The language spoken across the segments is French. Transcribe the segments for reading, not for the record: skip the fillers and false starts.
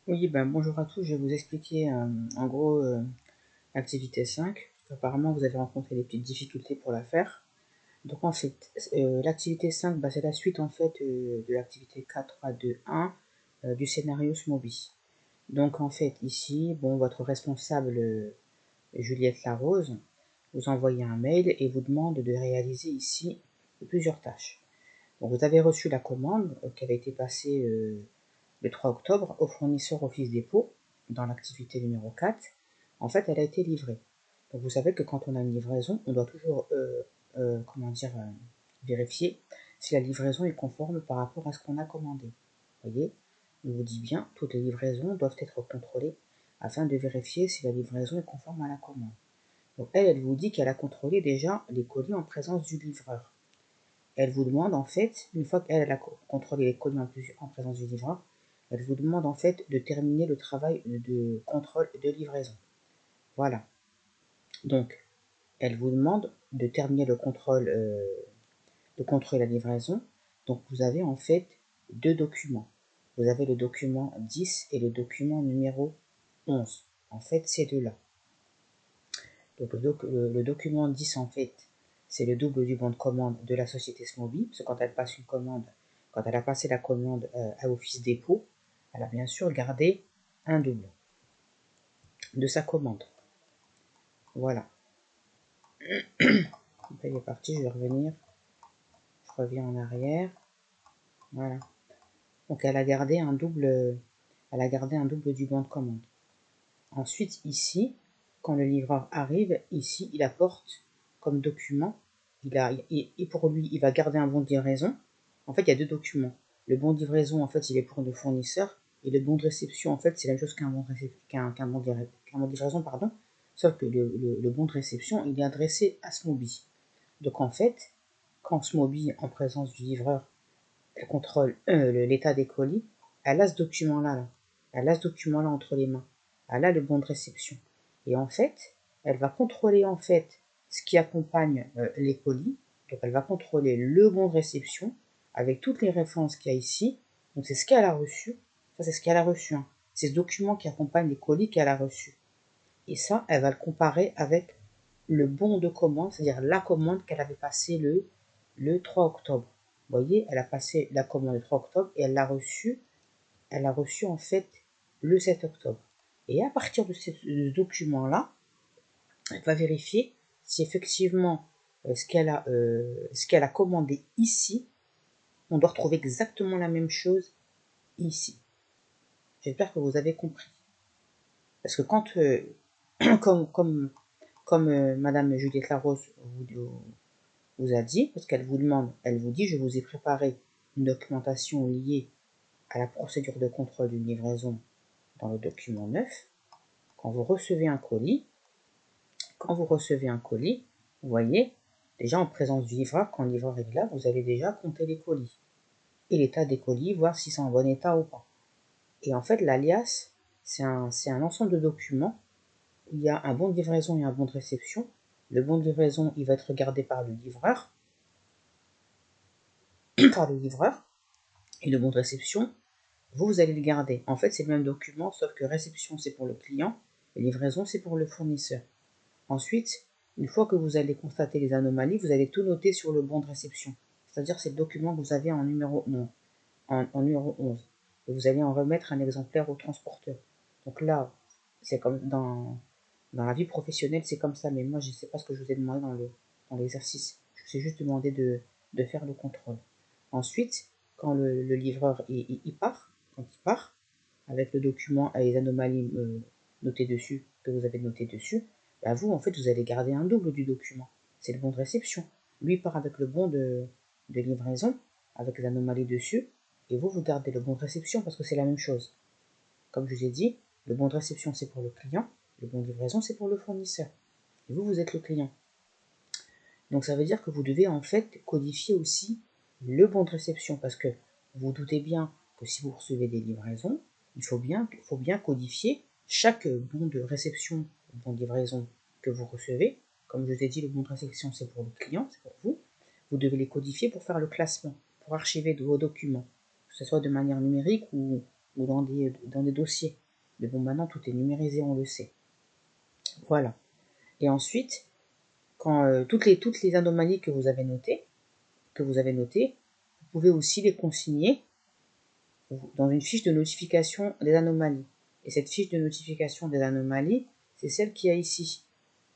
Oui, ben, bonjour à tous, je vais vous expliquer en gros l'activité 5. Apparemment, vous avez rencontré des petites difficultés pour la faire. Donc en fait, l'activité 5, bah, c'est la suite en fait de l'activité 4 à 2 1 du scénario Smoby. Donc en fait, ici, bon, votre responsable Juliette Larose vous envoie un mail et vous demande de réaliser ici plusieurs tâches. Donc, vous avez reçu la commande qui avait été passée le 3 octobre au fournisseur Office Dépôt dans l'activité numéro 4. En fait, elle a été livrée. Donc vous savez que quand on a une livraison, on doit toujours vérifier si la livraison est conforme par rapport à ce qu'on a commandé. Vous voyez, on vous dit bien, toutes les livraisons doivent être contrôlées afin de vérifier si la livraison est conforme à la commande. Donc elle vous dit qu'elle a contrôlé déjà les colis en présence du livreur. Elle vous demande en fait, une fois qu'elle a contrôlé les colis en présence du livreur, elle vous demande en fait de terminer le travail de contrôle de livraison. Voilà. Donc, elle vous demande de terminer le contrôle de contrôler la livraison. Donc, vous avez en fait deux documents. Vous avez le document 10 et le document numéro 11. En fait, ces deux-là. Donc, le document 10, en fait, c'est le double du bon de commande de la société Smoby. Parce que quand elle passe une commande, quand elle a passé la commande à Office Dépôt, elle a bien sûr gardé un double de sa commande. Voilà. Donc, elle est partie, je vais revenir. Je reviens en arrière. Voilà. Donc elle a gardé un double, du bon de commande. Ensuite, ici, quand le livreur arrive, ici, il apporte comme document, et pour lui, il va garder un bon de livraison. En fait, il y a deux documents. Le bon de livraison, en fait, il est pour le fournisseur, et le bon de réception, en fait, c'est la même chose qu'un bon, de livraison, pardon. Sauf que le bon de réception, il est adressé à Smoby. Donc en fait, quand Smoby, en présence du livreur, elle contrôle l'état des colis, elle a ce document-là, là. Elle a ce document-là entre les mains. Elle a le bon de réception. Et en fait, elle va contrôler en fait ce qui accompagne les colis. Donc elle va contrôler le bon de réception avec toutes les références qu'il y a ici. Donc c'est ce qu'elle a reçu. Ça c'est ce qu'elle a reçu. Hein. C'est ce document qui accompagne les colis qu'elle a reçu. Et ça, elle va le comparer avec le bon de commande, c'est-à-dire la commande qu'elle avait passée le 3 octobre. Vous voyez, elle a passé la commande le 3 octobre et elle l'a reçue en fait le 7 octobre. Et à partir de ce document-là, elle va vérifier si effectivement ce qu'elle a commandé ici, on doit retrouver exactement la même chose ici. J'espère que vous avez compris. Parce que quand, comme Madame Juliette Larose vous a dit, parce qu'elle vous demande, elle vous dit, je vous ai préparé une documentation liée à la procédure de contrôle d'une livraison dans le document 9. Quand vous recevez un colis, vous voyez, déjà en présence du livreur, quand le livreur est là, vous allez déjà compter les colis et l'état des colis, voir s'ils sont en bon état ou pas. Et en fait, l'alias, c'est un ensemble de documents. Il y a un bon de livraison et un bon de réception. Le bon de livraison, il va être regardé par le livreur, et le bon de réception, vous allez le garder. En fait, c'est le même document, sauf que réception, c'est pour le client, et livraison, c'est pour le fournisseur. Ensuite, une fois que vous allez constater les anomalies, vous allez tout noter sur le bon de réception. C'est-à-dire, c'est le document que vous avez en numéro 11. Numéro 11. Et vous allez en remettre un exemplaire au transporteur. Donc là, c'est comme dans la vie professionnelle, c'est comme ça, mais moi, je ne sais pas ce que je vous ai demandé dans l'exercice. Je vous ai juste demandé de faire le contrôle. Ensuite, quand le livreur quand il part, avec le document et les anomalies notées dessus, que vous avez notées dessus, bah vous, en fait, vous allez garder un double du document. C'est le bon de réception. Lui part avec le bon de livraison, avec les anomalies dessus, et vous gardez le bon de réception parce que c'est la même chose. Comme je vous ai dit, le bon de réception, c'est pour le client, le bon de livraison, c'est pour le fournisseur. Et vous êtes le client. Donc ça veut dire que vous devez en fait codifier aussi le bon de réception parce que vous doutez bien que si vous recevez des livraisons, il faut bien codifier chaque bon de réception, bon de livraison que vous recevez. Comme je vous ai dit, le bon de réception c'est pour le client, c'est pour vous. Vous devez les codifier pour faire le classement, pour archiver vos documents, que ce soit de manière numérique ou ou dans des dossiers. Mais bon, maintenant, tout est numérisé, on le sait. Voilà. Et ensuite, quand toutes les anomalies que vous avez notées, vous pouvez aussi les consigner dans une fiche de notification des anomalies. Et cette fiche de notification des anomalies, c'est celle qu'il y a ici.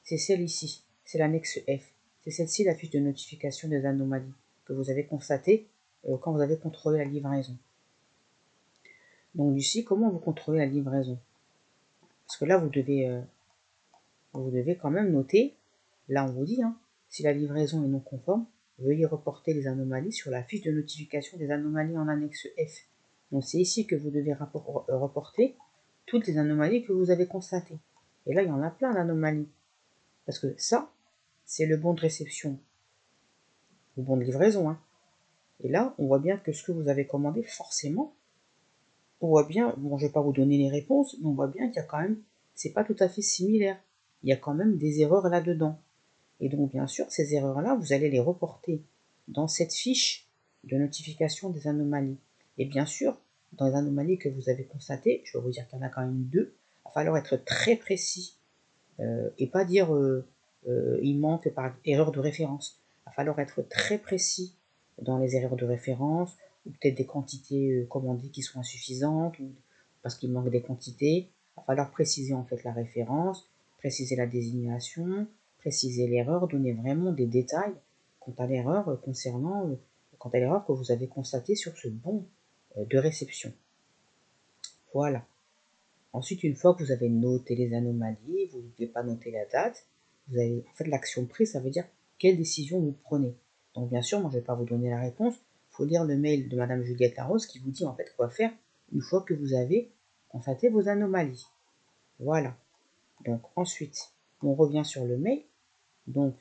C'est celle ici. C'est l'annexe F. C'est celle-ci, la fiche de notification des anomalies que vous avez constatée quand vous avez contrôlé la livraison. Donc ici, comment vous contrôlez la livraison? Parce que là, vous devez quand même noter, là on vous dit, hein, si la livraison est non conforme, veuillez reporter les anomalies sur la fiche de notification des anomalies en annexe F. Donc c'est ici que vous devez reporter toutes les anomalies que vous avez constatées. Et là, il y en a plein d'anomalies. Parce que ça, c'est le bon de réception, le bon de livraison. Hein. Et là, on voit bien que ce que vous avez commandé, forcément, on voit bien, bon, je ne vais pas vous donner les réponses, mais on voit bien qu'il y a quand même, c'est pas tout à fait similaire. Il y a quand même des erreurs là-dedans. Et donc, bien sûr, ces erreurs-là, vous allez les reporter dans cette fiche de notification des anomalies. Et bien sûr, dans les anomalies que vous avez constatées, je vais vous dire qu'il y en a quand même deux, il va falloir être très précis et pas dire il manque par erreur de référence. Il va falloir être très précis dans les erreurs de référence, ou peut-être des quantités commandées qui sont insuffisantes, ou parce qu'il manque des quantités. Il va falloir préciser en fait la référence, préciser la désignation, préciser l'erreur, donner vraiment des détails quant à l'erreur quant à l'erreur que vous avez constatée sur ce bon de réception. Voilà. Ensuite, une fois que vous avez noté les anomalies, vous ne pouvez pas noter la date, vous avez en fait l'action prise, ça veut dire quelle décision vous prenez. Donc bien sûr, moi je ne vais pas vous donner la réponse, il faut lire le mail de Madame Juliette Larose qui vous dit en fait quoi faire une fois que vous avez constaté vos anomalies. Voilà. Donc ensuite, on revient sur le mail. Donc,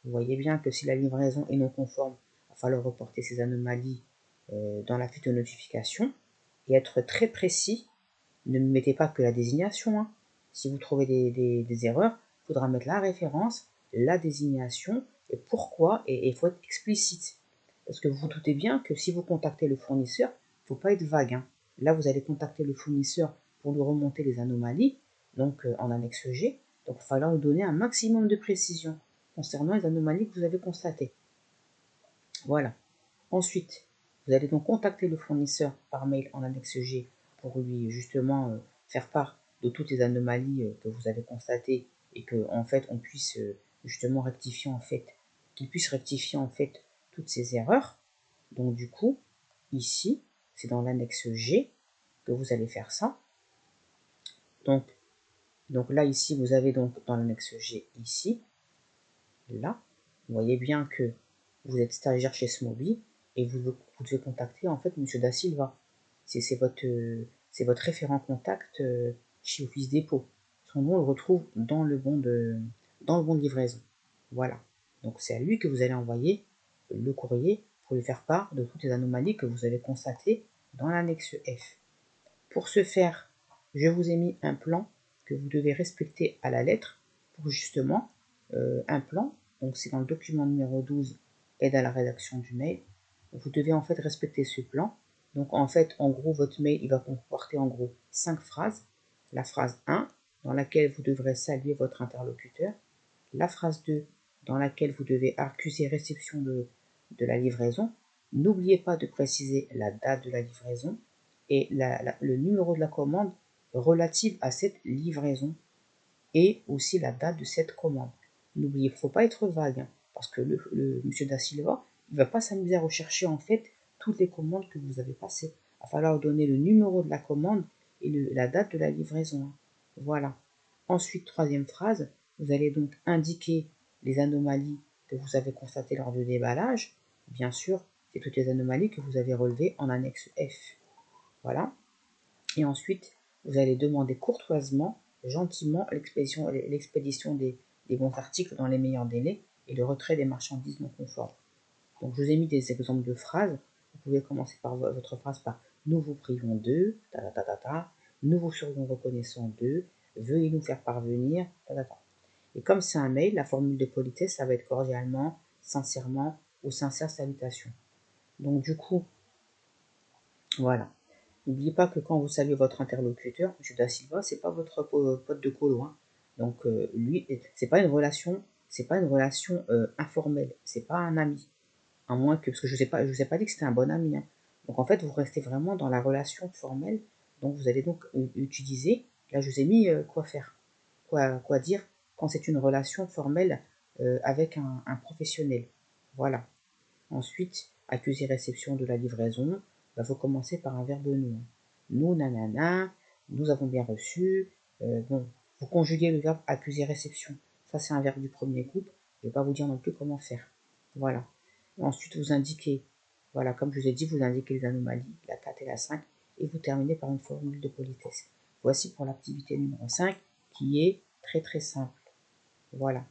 vous voyez bien que si la livraison est non conforme, il va falloir reporter ces anomalies dans la fiche de notification et être très précis. Ne mettez pas que la désignation. Hein. Si vous trouvez des erreurs, il faudra mettre la référence, la désignation et pourquoi, et il faut être explicite. Parce que vous vous doutez bien que si vous contactez le fournisseur, il ne faut pas être vague. Hein. Là, vous allez contacter le fournisseur pour lui remonter les anomalies, donc en annexe G. Donc, il va falloir lui donner un maximum de précision concernant les anomalies que vous avez constatées. Voilà. Ensuite, vous allez donc contacter le fournisseur par mail en annexe G pour lui justement faire part de toutes les anomalies que vous avez constatées et que en fait on puisse justement rectifier en fait, qu'il puisse rectifier en fait toutes ces erreurs. Donc du coup, ici, c'est dans l'annexe G que vous allez faire ça. Donc là ici, vous avez donc dans l'annexe G ici, là, vous voyez bien que vous êtes stagiaire chez Smoby et vous devez contacter en fait Monsieur Da Silva. C'est votre référent contact chez Office Dépôt. Son nom on le retrouve dans le bon de livraison. Voilà. Donc c'est à lui que vous allez envoyer le courrier pour lui faire part de toutes les anomalies que vous avez constatées dans l'annexe F. Pour ce faire, je vous ai mis un plan que vous devez respecter à la lettre pour justement un plan. Donc c'est dans le document numéro 12, aide à la rédaction du mail. Vous devez en fait respecter ce plan. Donc en fait, en gros, votre mail il va comporter en gros 5 phrases. La phrase 1, dans laquelle vous devrez saluer votre interlocuteur. La phrase 2, dans laquelle vous devez accuser réception de la livraison. N'oubliez pas de préciser la date de la livraison et le numéro de la commande relative à cette livraison et aussi la date de cette commande. N'oubliez, il ne faut pas être vague, hein, parce que le monsieur Da Silva, il ne va pas s'amuser à rechercher en fait toutes les commandes que vous avez passées. Il va falloir donner le numéro de la commande et la date de la livraison. Hein. Voilà. Ensuite, troisième phrase, vous allez donc indiquer les anomalies que vous avez constatées lors du déballage. Bien sûr, c'est toutes les anomalies que vous avez relevées en annexe F. Voilà. Et ensuite, vous allez demander courtoisement, gentiment, l'expédition des bons articles dans les meilleurs délais et le retrait des marchandises non conformes. Donc, je vous ai mis des exemples de phrases. Vous pouvez commencer par votre phrase par nous vous prions de, nous vous serions reconnaissants de, veuillez nous faire parvenir, Et comme c'est un mail, la formule de politesse, ça va être cordialement, sincèrement ou sincère salutation. Donc, du coup, voilà. N'oubliez pas que quand vous saluez votre interlocuteur, M. Da Silva, c'est pas votre pote de colo, hein. Donc lui, c'est pas une relation, informelle, c'est pas un ami. À moins que, parce que je vous ai pas dit que c'était un bon ami, hein. Donc en fait, vous restez vraiment dans la relation formelle. Donc vous allez donc utiliser, là je vous ai mis quoi faire, quoi dire quand c'est une relation formelle avec un professionnel. Voilà. Ensuite, accusé-réception de la livraison, il faut commencer par un verbe nous. Nous, nanana, nous avons bien reçu. Bon, vous conjuguez le verbe accusé-réception. Ça, c'est un verbe du premier groupe. Je ne vais pas vous dire non plus comment faire. Voilà. Ensuite, vous indiquez, voilà, comme je vous ai dit, vous indiquez les anomalies, la 4 et la 5, et vous terminez par une formule de politesse. Voici pour l'activité numéro 5, qui est très très simple. Voilà.